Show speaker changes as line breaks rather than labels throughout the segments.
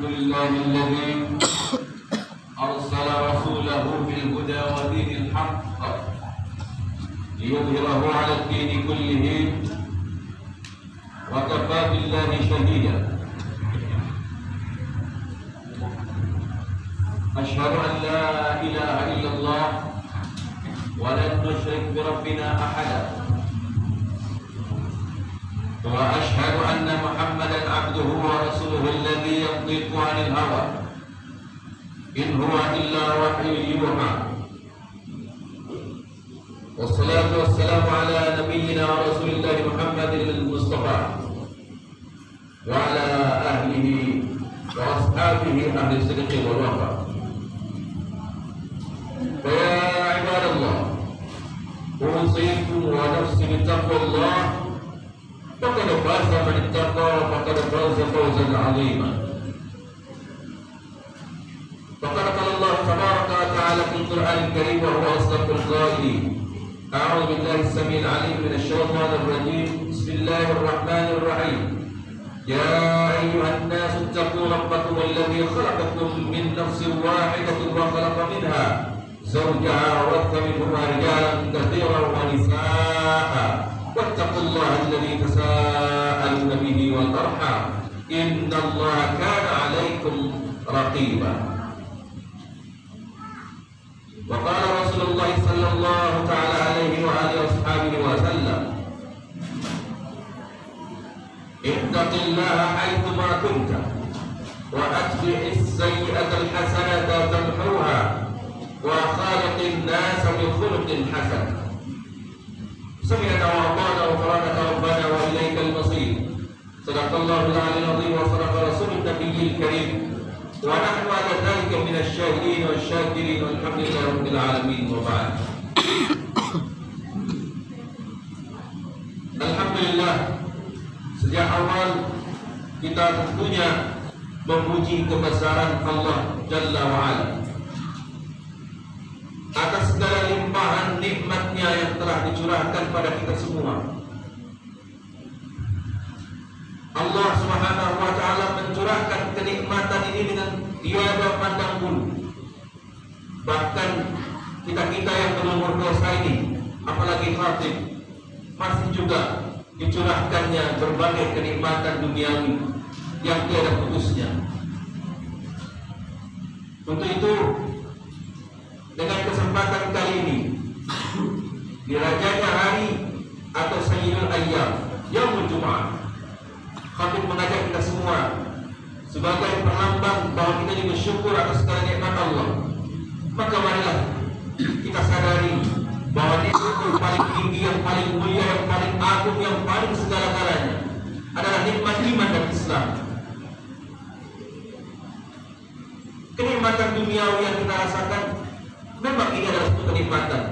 الحمد لله الذي أرسل رسوله بالهدى ودين الحق ليظهره على الدين كله وكفى بالله شهيدا. أشهد أن لا إله إلا الله ولن نشرك بربنا أحدا، وأشهد أن محمدا عبده ورسوله الذي ينطق عن الهوى إن هو إلا وحي يوحى. والصلاة والسلام على نبينا ورسول الله محمد المصطفى وعلى أهله وأصحابه أهل الصدق والوفاء. فيا عباد الله، أوصيكم ونفسي بتقوى الله، فقد فاز من اتقى وفقد فاز فوزا عظيما. فقد قال الله تبارك وتعالى في القرآن الكريم وهو أصدق القائلين: أعوذ بالله السميع العليم من الشيطان الرجيم، بسم الله الرحمن الرحيم. يا أيها الناس اتقوا ربكم الذي خلقكم من نفس واحدة وخلق منها زوجها وبث منهما رجالا كثيرا ونساء واتقوا الله الذي تساءلون به والأرحام إن الله كان عليكم رقيبا. وقال رسول الله صلى الله تعالى عليه وآله وصحبه وسلم: اتق الله حيثما كنت وأتبع السيئة الحسنة تمحوها وخالق الناس بخلق حسن. سمعنا وأطعنا وغفرانك ربنا وإليك المصير. صدق الله العلي العظيم وصدق رسول النبي الكريم، ونحن على ذلك من الشاهدين والشاكرين والحمد لله رب العالمين. وبعد. Alhamdulillah, sejak awal kita tentunya memuji kebesaran Allah Jalla wa'ala atas segala limpahan nikmatnya yang telah dicurahkan pada kita semua. Allah Subhanahu wa ta'ala mencurahkan kenikmatan ini dengan tiada pandang bulu. Bahkan kita-kita yang berumur dosa ini, apalagi khatib, masih juga dicurahkannya berbagai kenikmatan duniawi yang tiada putusnya. Untuk itu, dengan kesempatan kali ini, dirajanya hari atau Sayyidul Ayyam, Yaumul Jum'ah, khatib mengajak kita semua sebagai perlambang bahwa kita ini bersyukur atas segala nikmat Allah. Maka marilah kita sadari bahwa nikmat yang paling tinggi, yang paling mulia, yang paling agung, yang paling segala-galanya adalah nikmat iman dan Islam. Kenikmatan duniawi yang kita rasakan memang ini adalah satu kenikmatan.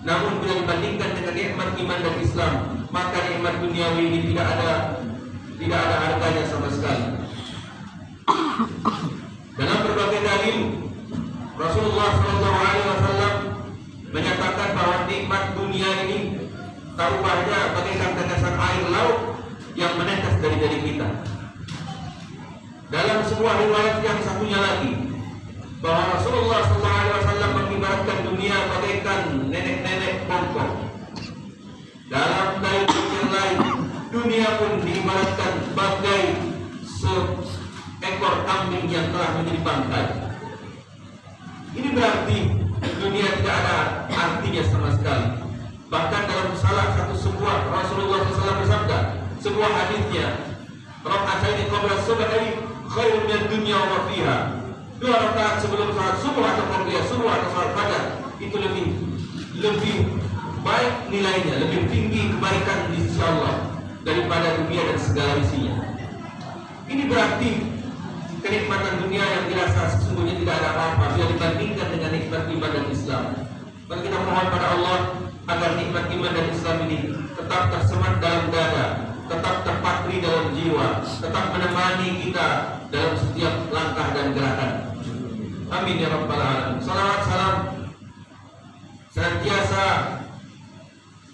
Namun bila dibandingkan dengan nikmat iman dan Islam, maka nikmat duniawi ini tidak ada harganya sama sekali. Dalam berbagai dalil, Rasulullah SAW menyatakan bahwa nikmat dunia ini taruhannya bagaikan tetesan air laut yang menetes dari jari kita. Dalam sebuah riwayat yang satunya lagi, bahwa Rasulullah SAW mengibaratkan dunia bagaikan nenek-nenek bongkok. Dalam dalil yang lain, dunia pun diibaratkan bagai seekor kambing yang telah menjadi bangkai. Ini berarti dunia tidak ada artinya sama sekali. Bahkan dalam salah satu sebuah Rasulullah SAW bersabda, sebuah hadisnya, "Raka'ataini qabla subhi khairun min dunya wa ma fiha." 2 rakaat sebelum salat subuh atau qobliyah subuh atau salat fajar itu lebih baik nilainya, lebih tinggi kebaikan di sisi Allah daripada dunia dan segala isinya. Ini berarti kenikmatan dunia yang dirasa sesungguhnya tidak ada apa-apa bila dibandingkan dengan nikmat iman dan Islam. Maka kita mohon pada Allah agar nikmat iman dan Islam ini tetap tersemat dalam dada, tetap terpatri dalam jiwa, tetap menemani kita dalam setiap langkah dan gerakan. Amin ya rabbal alamin. Salawat salam senantiasa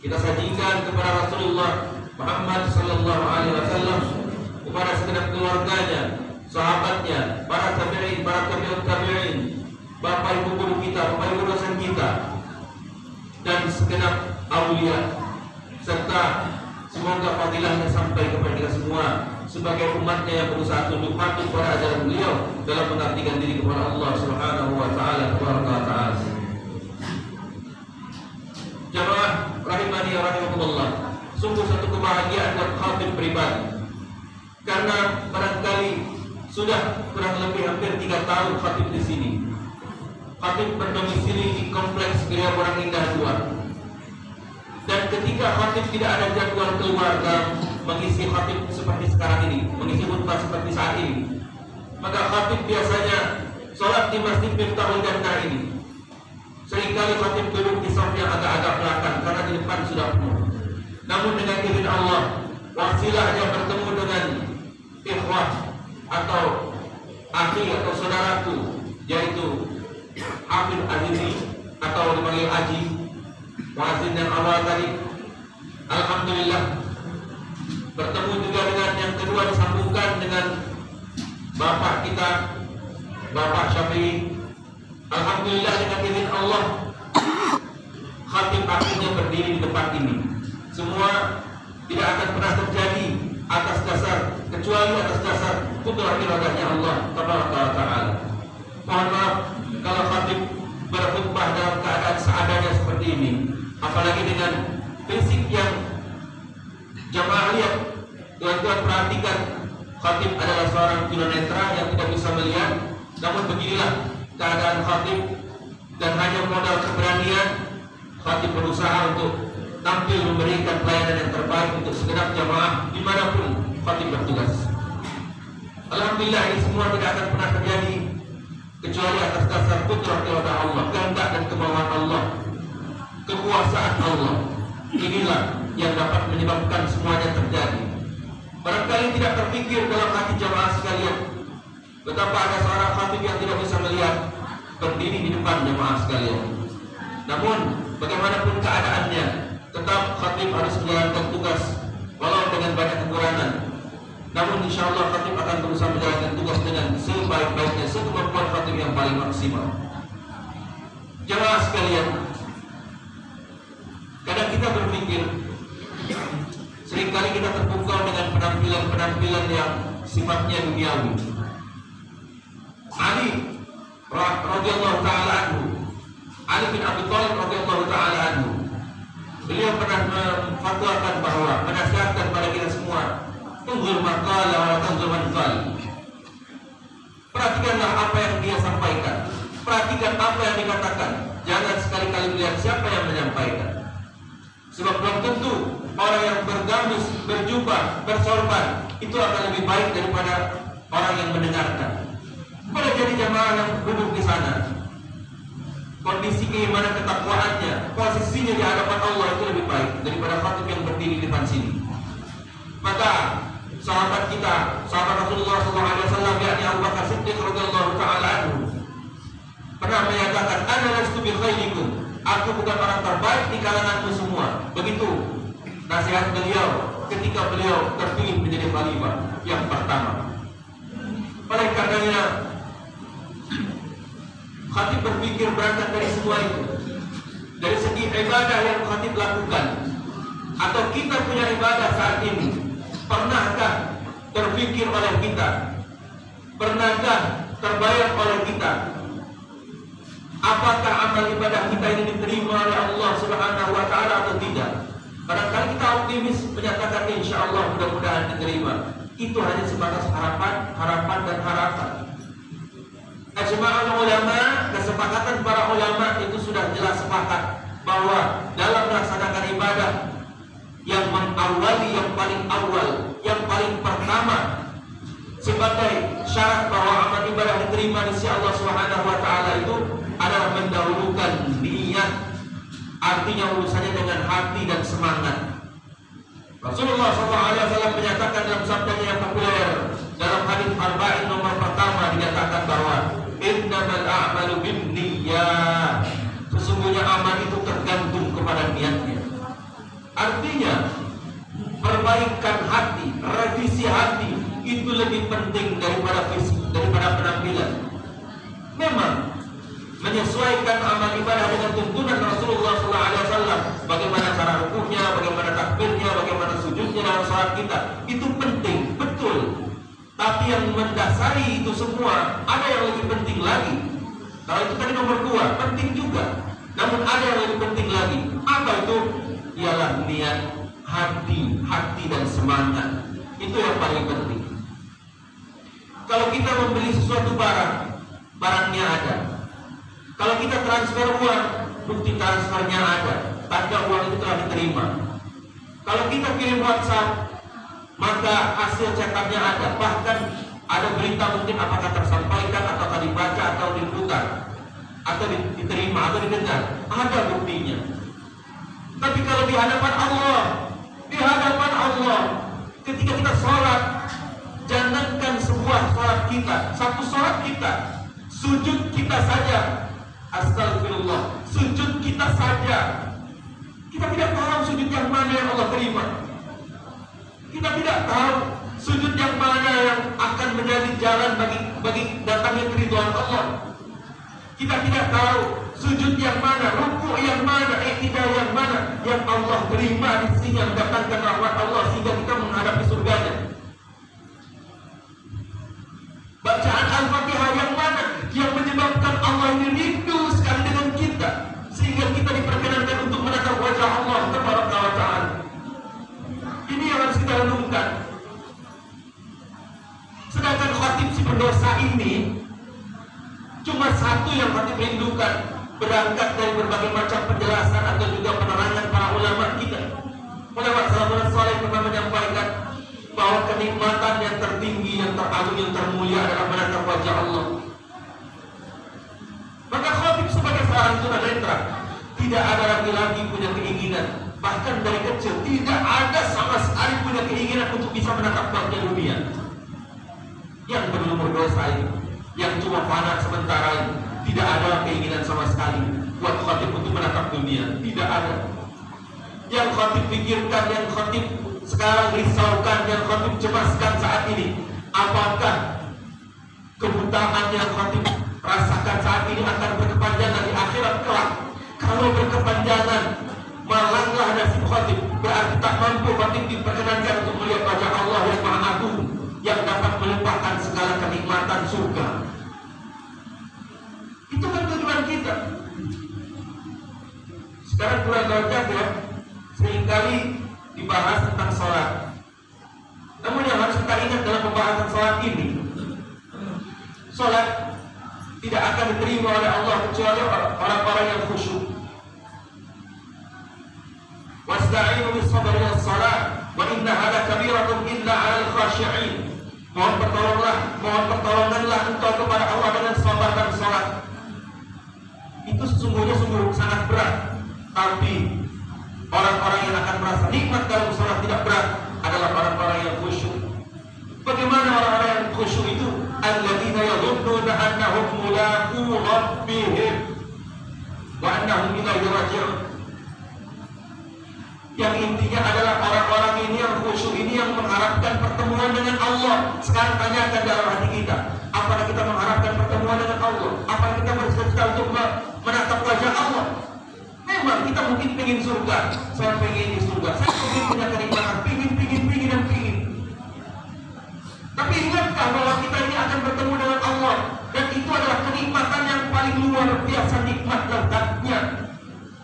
kita sajikan kepada Rasulullah Muhammad sallallahu alaihi wasallam, kepada segenap keluarganya, sahabatnya, Bapak Ibu guru kita, Bapak Ibu dosen kita, dan segenap aulia, serta semoga fadilahnya sampai kepada kita semua sebagai umatnya yang berusaha tunduk patuh pada ajaran beliau dalam mengabdikan diri kepada Allah Subhanahu wa taala. Jamaah rahimani wa rahimakumullah, sungguh satu kebahagiaan buat khatib pribadi, karena barangkali sudah kurang lebih hampir 3 tahun khatib di sini. Khatib berdomisili di kompleks Gereja Orang Indah 2. Dan ketika khatib tidak ada jadwal keluarga mengisi khatib seperti sekarang ini, mengisi khutbah seperti saat ini, maka khatib biasanya sholat di Masjid Miftahul Jannah ini. Seringkali khatib duduk di saf yang agak-agak belakang karena di depan sudah penuh. Namun dengan izin Allah, wasilahnya bertemu dengan ikhwah atau akhi atau saudaraku, yaitu Hafid Azizi atau dipanggil Aji, muazzin yang awal tadi. Alhamdulillah bertemu juga dengan yang kedua, disambungkan dengan bapak kita, Bapak Syafi'i. Alhamdulillah dengan izin Allah, khatib akhirnya berdiri di tempat ini. Semua tidak akan pernah terjadi atas dasar, kecuali atas dasar kudrah iradahnya Allah Taala. Mohon maaf kalau khatib berkhutbah dalam keadaan seadanya seperti ini, apalagi dengan fisik yang jamaah lihat. Tuan-tuan perhatikan, khatib adalah seorang tunanetra yang tidak bisa melihat, namun beginilah keadaan khatib, dan hanya modal keberanian khatib berusaha untuk tampil memberikan pelayanan yang terbaik untuk segenap jamaah dimanapun khatib bertugas. Alhamdulillah ini semua tidak akan pernah terjadi kecuali atas dasar kudrah iradah Allah, kehendak dan kemauan Allah, kekuasaan Allah. Inilah yang dapat menyebabkan semuanya terjadi. Barangkali tidak terpikir dalam hati jamaah sekalian betapa ada seorang khatib yang tidak bisa melihat berdiri di depan jamaah sekalian. Namun bagaimanapun keadaannya, tetap khatib harus menjalankan tugas walau dengan banyak kekurangan. Namun insya Allah khatib akan berusaha menjalankan tugas dengan sebaik-baiknya, sekemampuan khatib yang paling maksimal. Jamaah sekalian, kadang kita berpikir, seringkali kita terpukau dengan penampilan-penampilan yang sifatnya duniawi. Ali radhiyallahu taala anhu, Ali bin Abi Thalib radhiyallahu taala anhu, beliau pernah memfatwakan bahwa, menasihatkan pada kita semua, unzur maqala wa tanzur man qala. Perhatikanlah apa yang dia sampaikan, perhatikan apa yang dikatakan, jangan sekali-kali melihat siapa yang menyampaikan. Sebab belum tentu orang yang bergamis, berjubah, bersorban itu akan lebih baik daripada orang yang mendengarkan. Pada jadi jamaah yang duduk di sana, kondisi keimanan, ketakwaannya, posisinya di hadapan Allah itu lebih baik daripada khatib yang berdiri di depan sini. Maka sahabat kita, sahabat Rasulullah SAW, yakni Abu Bakar Siddiq radhiyallahu taala anhu, pernah menyatakan, ana lastu bi khairikum, aku bukan orang terbaik di kalanganmu semua. Begitu nasihat beliau ketika beliau terpilih menjadi khalifah yang pertama. Oleh karenanya khatib berpikir berangkat dari semua itu, dari segi ibadah yang khatib lakukan, atau kita punya ibadah saat ini, pernahkah terpikir oleh kita, pernahkah terbayang oleh kita, apakah amal ibadah kita ini diterima oleh Allah Subhanahu wa taala atau tidak? Barangkali kita optimis menyatakan insya Allah mudah-mudahan diterima. Itu hanya sebatas harapan dan harapan. Ijma'ul ulama, kesepakatan para ulama itu sudah jelas sepakat bahwa dalam melaksanakan ibadah yang mengawali, yang paling awal, yang paling pertama sebagai syarat bahwa amal ibadah diterima di sisi Allah Subhanahu wa taala itu adalah mendahulukan niat, artinya urusannya dengan hati dan semangat. Rasulullah SAW menyatakan dalam sabdanya yang populer dalam hadis arba'in nomor pertama, dinyatakan bahwa innamal a'malu binniyat, sesungguhnya amal itu tergantung kepada niatnya. Artinya perbaikan hati, revisi hati itu lebih penting daripada fisik, daripada penampilan. Memang sholat kita itu penting, betul. Tapi yang mendasari itu semua ada yang lebih penting lagi. Kalau itu tadi nomor 2, penting juga. Namun ada yang lebih penting lagi. Apa itu? Ialah niat, hati dan semangat. Itu yang paling penting. Kalau kita membeli sesuatu barang, barangnya ada. Kalau kita transfer uang, bukti transfernya ada, tanda uang itu telah diterima. Kalau kita kirim WhatsApp, maka hasil cekatnya ada. Bahkan ada berita mungkin apakah tersampaikan atau dibaca atau diputar atau diterima atau didengar, ada buktinya. Tapi kalau di hadapan Allah, ketika kita sholat, jangankan sebuah sholat kita, satu sholat kita, sujud kita saja, astagfirullah, sujud kita saja, kita tidak tahu sujud yang mana yang Allah terima. Kita tidak tahu sujud yang mana yang akan menjadi jalan bagi datangnya keridhaan Allah. Kita tidak tahu sujud yang mana, ruku yang mana, i'tidal yang mana yang Allah terima di sini, yang datangkan rahmat Allah sehingga kita menghadapi surganya. Bacaan Al-Fatihah yang mana yang menyebabkan Allah ini rindu sekali dengan kita sehingga kita diperkenankan untuk menatap wajah Allah Tabaraka wa Ta'ala. Ini yang harus kita renungkan. Sedangkan khatib si pendosa ini cuma satu yang khatib rindukan, berangkat dari berbagai macam penjelasan atau juga penerangan para ulama kita. Ulama salafus saleh pernah menyampaikan bahwa kenikmatan yang tertinggi, yang teragung, yang termulia adalah menatap wajah Allah. Maka khatib sebagai seorang tunanetra tidak ada lagi punya keinginan, bahkan dari kecil tidak ada sama sekali punya keinginan untuk bisa menatap wajah dunia. Yang berumur dosa ini, yang cuma fana sementara ini, tidak ada keinginan sama sekali buat khatib untuk menatap dunia, tidak ada. Yang khatib pikirkan, yang khatib sekarang risaukan, yang khatib cemaskan saat ini, apakah kebutaan yang khatib rasakan saat ini akan berkepanjangan di akhirat kelak? Kalau berkepanjangan, malanglah nasib khatib, berarti tak mampu khatib diperkenankan untuk melihat wajah Allah yang Maha Agung, yang dapat melimpahkan segala kenikmatan surga. Itu kan tujuan kita. Sekarang bulan Rajab ya, seringkali dibahas tentang sholat. Namun yang harus kita ingat dalam pembahasan sholat ini, sholat tidak akan diterima oleh Allah kecuali orang-orang yang khusyuk. Wasta'inu bis-sabri was-salat wa innaha lakabiratun illa 'alal khashi'in. Mohon pertolonganlah engkau kepada Allah dengan sabar dan salat. Itu sesungguhnya sungguh sangat berat. Tapi orang-orang yang akan merasa nikmat dalam salat tidak berat adalah orang-orang yang khusyuk. Bagaimana orang-orang yang khusyuk itu? Alladzina yadhunnuna annahum mulaqu rabbihim wa annahum ilaihi raji'un. Yang intinya adalah orang-orang ini yang khusyuk ini yang mengharapkan pertemuan dengan Allah. Sekarang tanyakan dalam hati kita, apakah kita mengharapkan pertemuan dengan Allah? Apakah kita bersedia untuk menatap wajah Allah? Memang kita mungkin ingin surga. Saya ingin di surga, saya ingin punya kenikmatan, pingin. Tapi ingatkah bahwa kita ini akan bertemu dengan Allah, dan itu adalah kenikmatan yang paling luar biasa, nikmat lezatnya.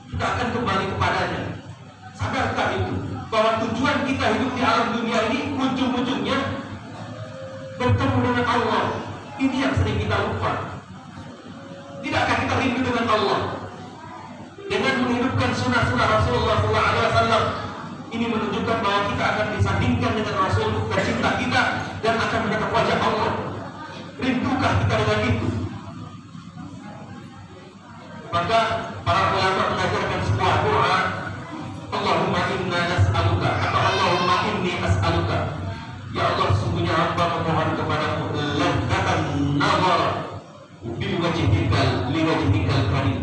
Kita akan kembali kepadanya. Sadarkah itu bahwa tujuan kita hidup di alam dunia ini ujung-ujungnya bertemu dengan Allah? Ini yang sering kita lupa. Tidakkah kita rindu dengan Allah? Dengan menghidupkan sunnah-sunnah Rasulullah SAW, ini menunjukkan bahwa kita akan disandingkan dengan Rasul tercinta kita dan akan menatap wajah Allah. Rindukah kita dengan itu? Maka para ulama mengajarkan sebuah doa, Allahumma inna nas'aluka atau Allahumma inni as'aluka. Ya Allah, sesungguhnya hamba memohon kepadamu ladzatan nazar bil wajhikal karim.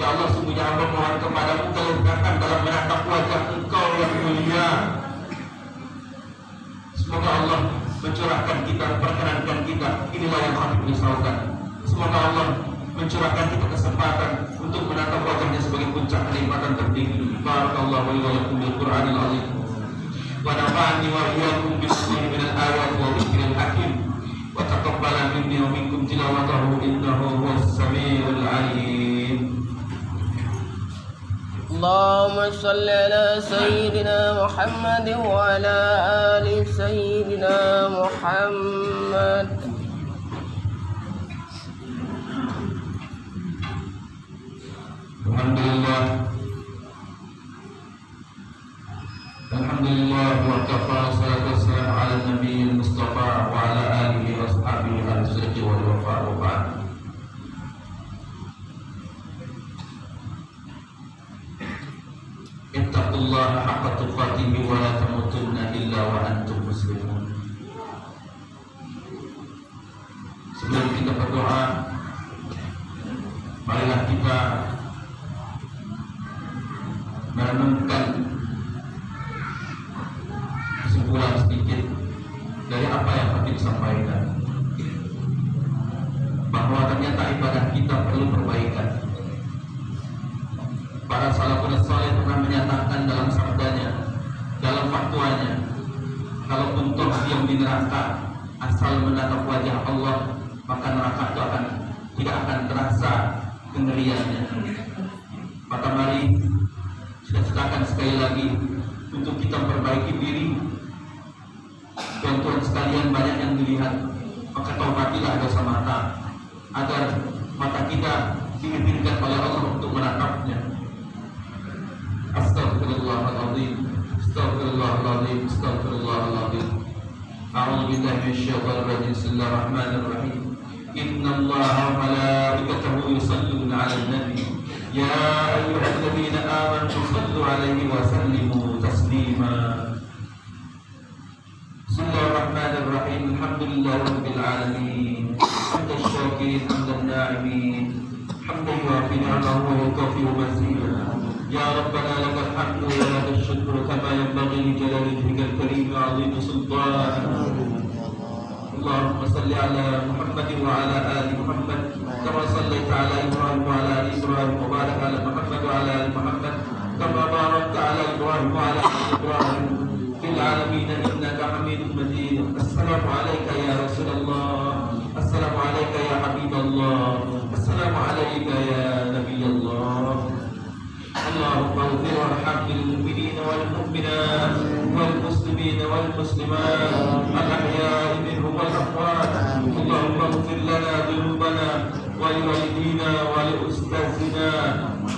Ya Allah, sesungguhnya hamba memohon kepadamu kelezatan dalam menatap wajah Engkau yang mulia. Semoga Allah mencurahkan kita, perkenankan kita. Inilah yang kami risaukan. Semoga Allah mencurahkan kita kesempatan untuk menatap wajahnya sebagai puncak kenikmatan tertinggi. Barakallahu wa lakum bil Qur'anil azim wa nafa'ani wa iyyakum billahi minal ayati wa dzikril hakim wa taqabbala minni wa minkum tilawatahu innahu huwas samiul alim.
اللهم صل على سيدنا محمد وعلى آل سيدنا محمد.
Alhamdulillah wa kafa, salatu wassalamu ala nabiyil mustafa wa ala alihi wa ashabihi al-sidqi wal wafa wa ba'd. Ittaqullaha haqqa tuqatih wa la tamutunna illa wa antum muslimun. Sebelum kita berdoa, marilah kita merenungkan kesimpulan sedikit dari apa yang Habib sampaikan, bahwa ternyata ibadah kita perlu perbaikan. Para salafun saleh pernah menyatakan dalam sabdanya, dalam fatwanya, kalaupun toh diam di neraka, asal menatap wajah Allah, maka neraka itu tidak akan terasa kengeriannya. Maka mari kita citakan sekali lagi untuk kita perbaiki diri. Tuan-tuan sekalian, banyak yang dilihat, maka taubatilah dosa mata, agar mata kita diizinkan oleh Allah untuk menatapnya. Astaghfirullahaladzim, astaghfirullahaladzim, astaghfirullahaladzim. A'udzu billahi minasyaitonir rajim. Bismillahirrahmanirrahim. Innallaha wa malaikatahu yusholluna 'alan nabi. Ya ayyuhalladzina amanu shallu 'alaihi wa sallimu taslima. Bismillahirrahmanirrahim. Alhamdulillahirabbil alamin. Hamdan syakirin, hamdan na'imin. Hamdan yuwafi ni'amahu wa yukafi mazida. Ya Rabbana lakal hamdu wa lakal syukru kama yanbaghi li jalali wajhikal karim wa 'azimi sultanik. Allahumma salli ala Muhammad wa ala ali Muhammad kama sallaita ala Ibrahim wa ala ali Ibrahim wa barik ala Muhammad wa ala ali Muhammad kama barakta ala Ibrahim wa ala ali Ibrahim fil alamin innaka Hamidum Majid. Assalamu alayka ya Rasulullah, assalamu alayka ya Habiballah, assalamu alayka ya Nabiyallah. Allahumma ighfir warhamil mu'minina wal mu'minat wal muslimina wal muslimat al ahya'i minhum wal amwat. Allahumma ighfir lana dhunubana wa li walidina wa li ustazina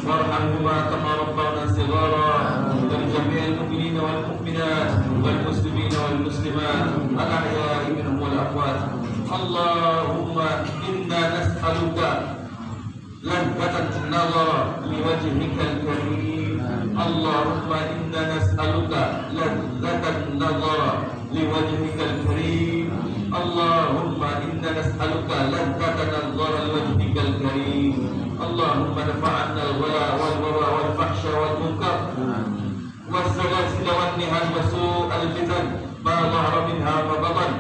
warhamhuma kama rabbana shighara wa li jami'il mu'minina wal mu'minat wal muslimina wal muslimat al ahya'i minhum wal amwat. Allahumma inna nas'aluka لذة النظر لوجهك الكريم. اللهم إنا نسألك لذة النظر لوجهك الكريم. اللهم إنا نسألك لذة النظر لوجهك الكريم. اللهم ارفع عنا الغلا والوباء والفحش والمنكر والزلازل والنهال وسوء الفتن ما ظهر منها وبطن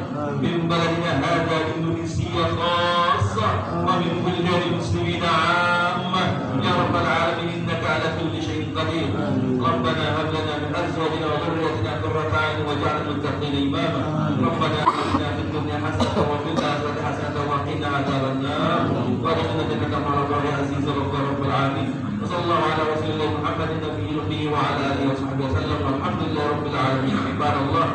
من بلدنا هذا إندونيسيا خاصة ومن بلدان المسلمين عامة يا رب العالمين إنك على كل شيء قدير. ربنا هب لنا من أزواجنا وذريتنا قرة أعين واجعلنا للمتقين إماما. ربنا آتنا في الدنيا حسنة وفي الآخرة حسنة وقنا عذاب النار وادخلنا جنة مع الله يا عزيز رب العالمين. وصلى الله على رسول الله محمد النبي الأمي وعلى آله وصحبه وسلم والحمد لله رب العالمين. عباد الله،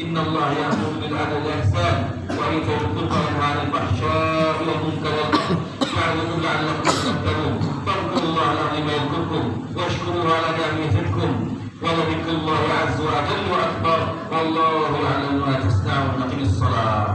إن الله يأمر بالعدل والإحسان وإيتاء ذي القربى وينهى عن الفحشاء والمنكر والبغي يعظكم لعلكم تذكرون. فاذكروا الله العظيم يذكركم واشكروه على نعمه يزدكم ولذكر الله عز وجل وأكبر والله يعلم ما تصنعون. أقم الصلاة.